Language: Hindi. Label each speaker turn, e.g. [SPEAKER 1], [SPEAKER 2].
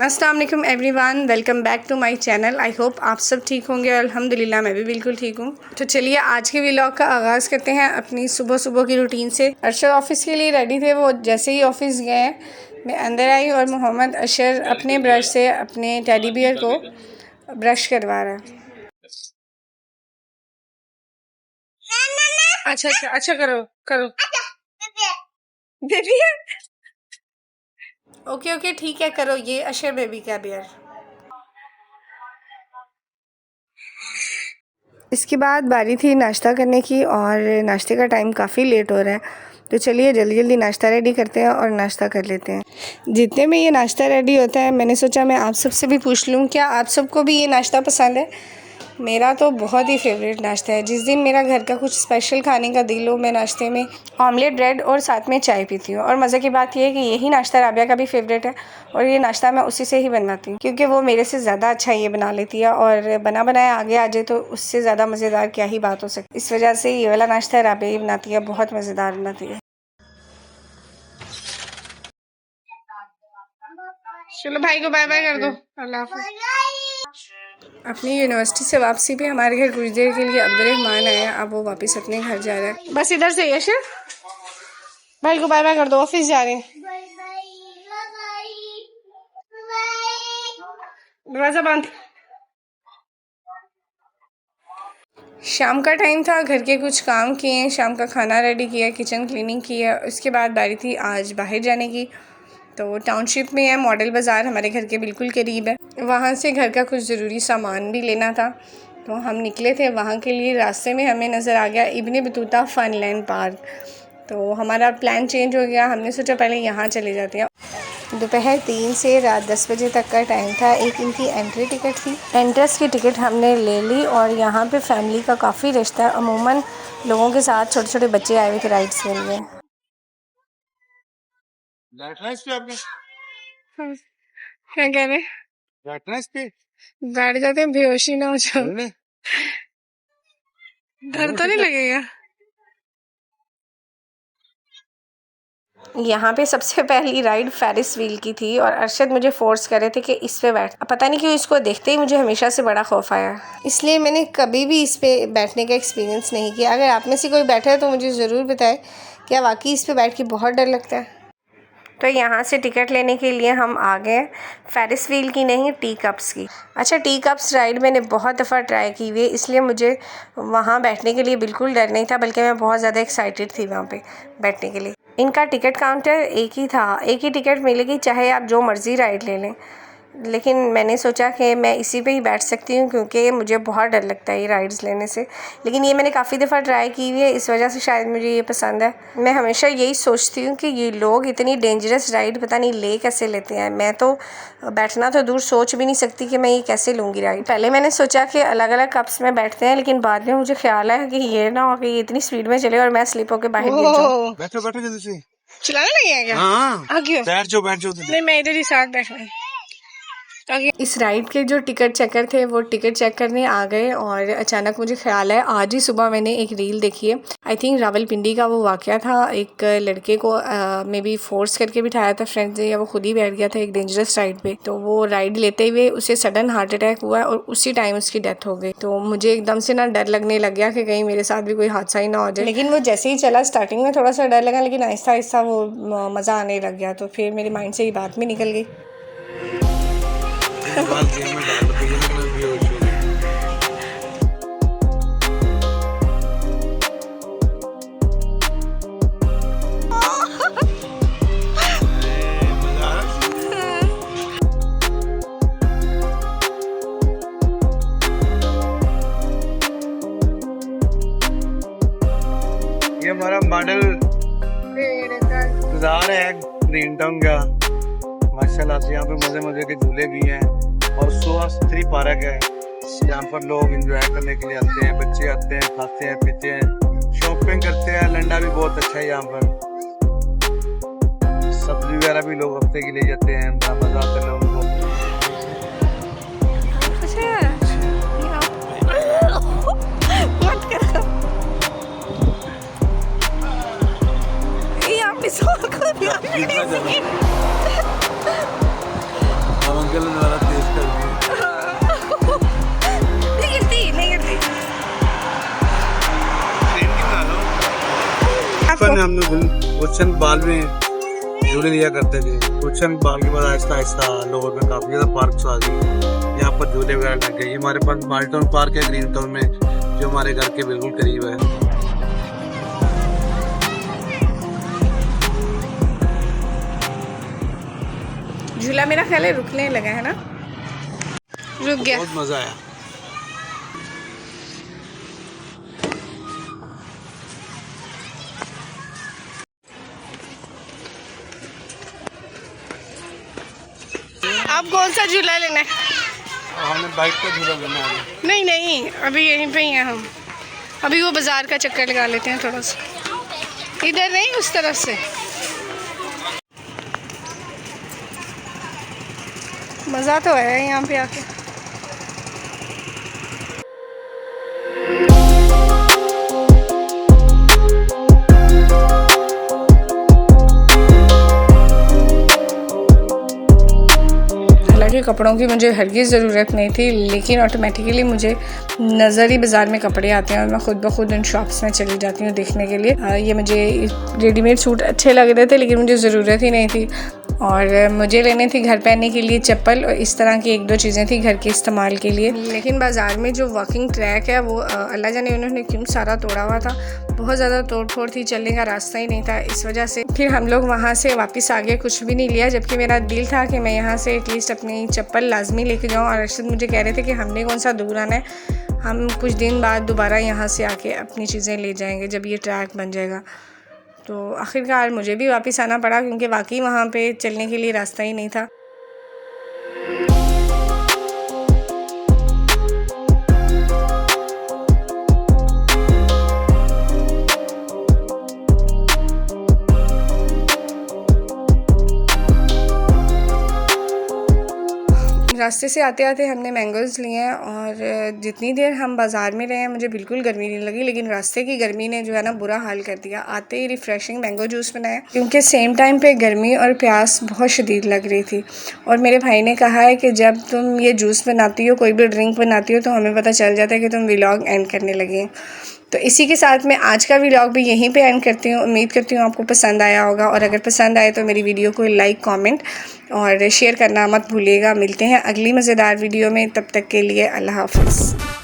[SPEAKER 1] अस्सलाम वालेकुम everyone, welcome back to my channel. I hope आप सब ठीक होंगे। अल्हम्दुलिल्लाह मैं भी बिल्कुल ठीक हूँ। तो चलिए आज के व्लॉग का आगाज़ करते हैं अपनी सुबह सुबह की रूटीन से। अरशद ऑफ़िस के लिए रेडी थे, वो जैसे ही ऑफ़िस गए मैं अंदर आई और मोहम्मद अशर अपने ब्रश से अपने टेडी बियर को ब्रश करवा रहा है। अच्छा करो करो बेबी है। ओके ठीक है, करो। ये अशर बेबी का बियर। इसके बाद बारी थी नाश्ता करने की और नाश्ते का टाइम काफ़ी लेट हो रहा है, तो चलिए जल्दी जल्दी नाश्ता रेडी करते हैं और नाश्ता कर लेते हैं। जितने में ये नाश्ता रेडी होता है मैंने सोचा मैं आप सबसे भी पूछ लूँ, क्या आप सबको भी ये नाश्ता पसंद है? मेरा तो बहुत ही फेवरेट नाश्ता है। जिस दिन मेरा घर का कुछ स्पेशल खाने का दिल हो, मैं नाश्ते में ऑमलेट ब्रेड और साथ में चाय पीती हूँ। और मज़े की बात यह है कि यही नाश्ता राबिया का भी फेवरेट है और ये नाश्ता मैं उसी से ही बनवाती हूँ, क्योंकि वो मेरे से ज़्यादा अच्छा ये बना लेती है और बना बनाया आगे आ जाए तो उससे ज़्यादा मज़ेदार क्या ही बात हो सकती। इस वजह से ये वाला नाश्ता राबिया ही बनाती है, बहुत मज़ेदार बनाती है। चलो भाई को बाय बाय कर दो, अल्लाह हाफ़िज़। अपनी यूनिवर्सिटी से वापसी पे हमारे घर कुछ देर के लिए अब्दुर्रहमान आया, अब वो वापस अपने घर जा रहा है। बस इधर से यशर भाई को बाय बाय कर दो, ऑफिस जा रहे हैं। दरवाजा बंद। शाम का टाइम था, घर के कुछ काम किए, शाम का खाना रेडी किया, किचन क्लीनिंग किया। उसके बाद बारी थी आज बाहर जाने की। तो टाउनशिप में है, मॉडल बाज़ार हमारे घर के बिल्कुल करीब है। वहाँ से घर का कुछ ज़रूरी सामान भी लेना था, तो हम निकले थे वहाँ के लिए। रास्ते में हमें नज़र आ गया इब्न बतूता फनलैंड पार्क, तो हमारा प्लान चेंज हो गया। हमने सोचा पहले यहाँ चले जाते हैं। दोपहर 3 से रात 10 बजे तक का टाइम था। एक इनकी एंट्री टिकट थी, एंट्रेंस की टिकट हमने ले ली। और यहाँ पे फैमिली का काफ़ी रश था, अमूमन लोगों के साथ छोटे छोटे बच्चे आए हुए थे राइड्स के लिए। क्या कह रहे? बैठ जाते हैं, बेहोशी ना हो जाओ। डर तो नहीं लगेगा? यहाँ पे सबसे पहली राइड फेरिस व्हील की थी और अरशद मुझे फोर्स कर रहे थे कि इस पे बैठ। पता नहीं क्यों इसको देखते ही मुझे हमेशा से बड़ा खौफ आया, इसलिए मैंने कभी भी इस पे बैठने का एक्सपीरियंस नहीं किया। अगर आप में से कोई बैठा है तो मुझे ज़रूर बताएं, क्या वाकई इस पे बैठ के बहुत डर लगता है? तो यहाँ से टिकट लेने के लिए हम आ गए। फेरिस व्हील की नहीं, टी कप्स की। अच्छा, टी कप्स राइड मैंने बहुत दफ़ा ट्राई की हुई है, इसलिए मुझे वहाँ बैठने के लिए बिल्कुल डर नहीं था, बल्कि मैं बहुत ज़्यादा एक्साइटेड थी वहाँ पे बैठने के लिए। इनका टिकट काउंटर एक ही था, एक ही टिकट मिलेगी चाहे आप जो मर्ज़ी राइड ले लें। लेकिन मैंने सोचा कि मैं इसी पे ही बैठ सकती हूँ, क्योंकि मुझे बहुत डर लगता है ये राइड्स लेने से। लेकिन ये मैंने काफ़ी दफ़ा ट्राई की हुई है, इस वजह से शायद मुझे ये पसंद है। मैं हमेशा यही सोचती हूँ कि ये लोग इतनी डेंजरस राइड पता नहीं ले कैसे लेते हैं। मैं तो बैठना तो दूर सोच भी नहीं सकती कि मैं ये कैसे लूँगी राइड। पहले मैंने सोचा कि अलग अलग कप्स में बैठते हैं, लेकिन बाद में मुझे ख्याल है कि ये ना हो कि ये इतनी स्पीड में चले और मैं स्लिप होकर बाहर गिर जाऊँ।
[SPEAKER 2] बैठो बैठो जल्दी से।
[SPEAKER 1] चलाना नहीं है क्या? हाँ,
[SPEAKER 2] बैठ जाओ।
[SPEAKER 1] नहीं, मैं इधर ही साथ बैठना है। इस राइड के जो टिकट चेकर थे वो टिकट चेक करने आ गए और अचानक मुझे ख्याल है, आज ही सुबह मैंने एक रील देखी है, आई थिंक रावलपिंडी का वो वाक़या था। एक लड़के को मे बी फोर्स करके बिठाया था फ्रेंड्स ने, या वो खुद ही बैठ गया था एक डेंजरस राइड पे। तो वो राइड लेते हुए उसे सडन हार्ट अटैक हुआ और उसी टाइम उसकी डेथ हो गई। तो मुझे एकदम से ना डर लगने लग गया कि कहीं मेरे साथ भी कोई हादसा ही ना हो जाए। लेकिन वो जैसे ही चला, स्टार्टिंग में थोड़ा सा डर लगा, लेकिन आहिस्ता आहिस्ता वो मज़ा आने लग गया। तो फिर मेरे माइंड से ये बात भी निकल गई।
[SPEAKER 2] ये हमारा मॉडल बाजार है ग्रीन टाउन का। माशाल्लाह से यहाँ पे मजे मजे के झूले भी हैं और सुहास्त्री पार्क है, यहाँ पर लोग एंजॉय करने के लिए आते हैं, बच्चे आते हैं, खाते हैं, पीते हैं, शॉपिंग करते हैं। लंडा भी बहुत अच्छा है यहाँ पर, सब्जी वगैरह भी लोग हफ्ते के लिए जाते हैं, मजा आता है लोगों को। अब अंकल ने दोबारा तेज कर दिया।
[SPEAKER 1] नहीं गिरती, नहीं गिरती।
[SPEAKER 2] हमने क्वेश्चन बाल में झूले लिया करते थे। क्वेश्चन बाल के बाद आहिस्ता आहिस्ता लोगों में काफी ज्यादा पार्क आ गई, यहाँ पर झूले वगैरह लग गए। हमारे पास माल्टन पार्क है ग्रीन टाउन में, जो हमारे घर के बिल्कुल करीब है।
[SPEAKER 1] झूला मेरा ख्याल है रुकने लगा है ना, रुक गया।
[SPEAKER 2] बहुत मजा आया।
[SPEAKER 1] आप कौन सा झूला लेना है?
[SPEAKER 2] हमें बाइक का झूला लेना है।
[SPEAKER 1] नहीं नहीं, अभी यहीं पे ही हैं हम। अभी वो बाजार का चक्कर लगा लेते हैं थोड़ा सा, इधर नहीं उस तरफ से। मज़ा तो है यहाँ पे आके। हालांकि कपड़ों की मुझे हरगिज़ ज़रूरत नहीं थी, लेकिन ऑटोमेटिकली मुझे नज़र ही बाज़ार में कपड़े आते हैं और मैं ख़ुद ब खुद उन शॉप्स में चली जाती हूँ देखने के लिए। ये मुझे रेडीमेड सूट अच्छे लग रहे थे, लेकिन मुझे ज़रूरत ही नहीं थी। और मुझे लेने थी घर पहनने के लिए चप्पल, और इस तरह की एक दो चीज़ें थी घर के इस्तेमाल के लिए। लेकिन बाज़ार में जो वॉकिंग ट्रैक है वो अल्लाह जाने उन्होंने क्यों सारा तोड़ा हुआ था, बहुत ज़्यादा तोड़ फोड़ थी, चलने का रास्ता ही नहीं था। इस वजह से फिर हम लोग वहाँ से वापस आ गए, कुछ भी नहीं लिया, जबकि मेरा दिल था कि मैं यहाँ से एटलीस्ट अपनी चप्पल लाजमी लेके जाऊँ। और अरशद मुझे कह रहे थे कि हमने कौन सा दूर आना है, हम कुछ दिन बाद दोबारा यहाँ से आके अपनी चीज़ें ले जाएंगे जब ये ट्रैक बन जाएगा। तो आखिरकार मुझे भी वापस आना पड़ा, क्योंकि वाकई वहाँ पे चलने के लिए रास्ता ही नहीं था। रास्ते से आते आते हमने मैंगोज़ लिए हैं, और जितनी देर हम बाज़ार में रहे हैं मुझे बिल्कुल गर्मी नहीं लगी, लेकिन रास्ते की गर्मी ने जो है ना बुरा हाल कर दिया। आते ही रिफ़्रेशिंग मैंगो जूस बनाया, क्योंकि सेम टाइम पे गर्मी और प्यास बहुत शदीद लग रही थी। और मेरे भाई ने कहा है कि जब तुम ये जूस बनाती हो, कोई भी ड्रिंक बनाती हो, तो हमें पता चल जाता है कि तुम व्लॉग एंड करने लगी हैं। तो इसी के साथ मैं आज का व्लॉग भी यहीं पे एंड करती हूँ। उम्मीद करती हूँ आपको पसंद आया होगा, और अगर पसंद आए तो मेरी वीडियो को लाइक, कमेंट और शेयर करना मत भूलिएगा। मिलते हैं अगली मज़ेदार वीडियो में, तब तक के लिए अल्लाह हाफ़िज़।